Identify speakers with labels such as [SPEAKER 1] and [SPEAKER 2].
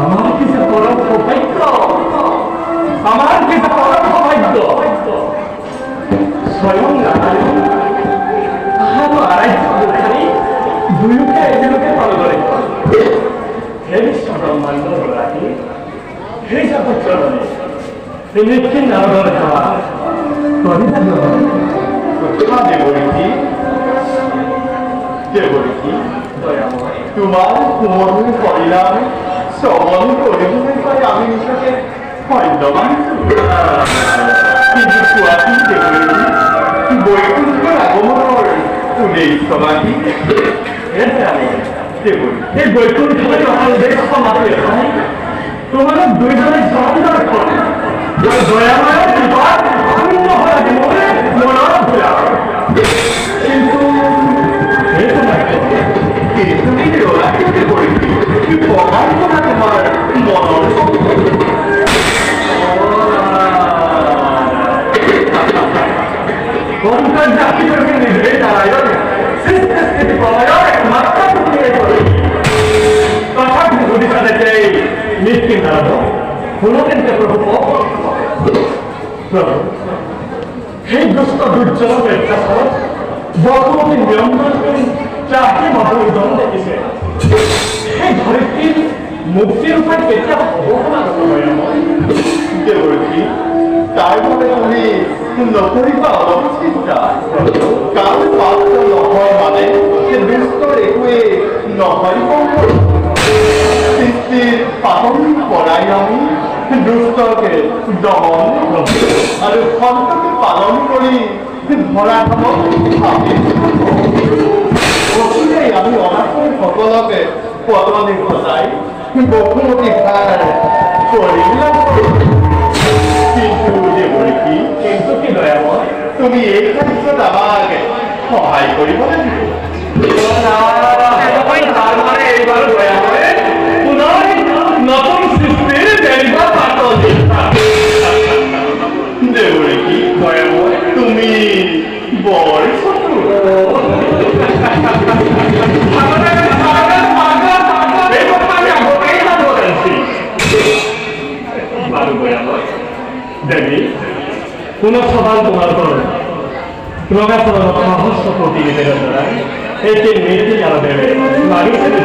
[SPEAKER 1] আমার কিছু পরম সৌভাগ্য, আমার কিছু পরম সৌভাগ্য। স্বয়ং নারায়ণ আরো আড়াইশো খানি দুইকে এগুলোকে পালন করে। হে বিশ্ব ব্রহ্মাণ্ড রাখি, হে জগৎচরণে মৃত্যু নারদর খাওয়া তোমার মরণ পরিণাম শ্রবণ করিলে পাই আমি নিজেকে ধন্যবাদ। কিন্তু কুয়াশি দেবী বৈকুণ্ঠ আগমনের উল্লেখ সমাধি এই বৈকুণ্ঠ তোমাদের দুইজনের জবাবদার করে দয়াময় আনন্দ হয়ে জীবনে মনোর ভুলা। কিন্তু তুমি ওরাকে করেছি প্রমাণ করা তোমার মনর কোনটা জাতি করে নিজে দাঁড়ায় স্থিতি প্রলয় একমাত্র তখন ভবিষ্যতে চাই নিশ্চিন্ত কোনদিনকে প্রভু প্রভু সেই দুষ্ট দুর্জল প্রেক্ষাপট বর্তমানে নিয়ন্ত্রণ করে চাকরি মাধ্যমে জন দেখেছে সেই ধরিত্রীর মুক্তির উপায় কেতিয়া অবসনাগত হয় বলছি তারপরে তুমি নকরিবা অলপ চিন্তা কারণ পাত্র নহয় মানে সে দুষ্টর একোৱে নহৰিব। সৃষ্টিৰ পালন কৰাই আমি দুষ্টকে দমন আৰু সন্তকে পালন কৰি ধৰাধামক আমি অনাথ সকলকে পতনি ঘটাই বহুমতি ভাৰ কৰিলাম। কিন্তু কি দয়াময় তুমি এই ক্ষেত্ৰত আমাক সহায় কৰিব লাগিব। এইবাৰ দয়াময় পুনৰ নতুন সৃষ্টিৰ জানিবা পাতল দেউৰে কি দয়াময় তুমি বৰ দেবী পুনঃ সভাল তোমার করুন রঙাচরণ সহস্র প্রতিনিধির দ্বারা একে নীতি আরো দেবে বাড়ি ছেলে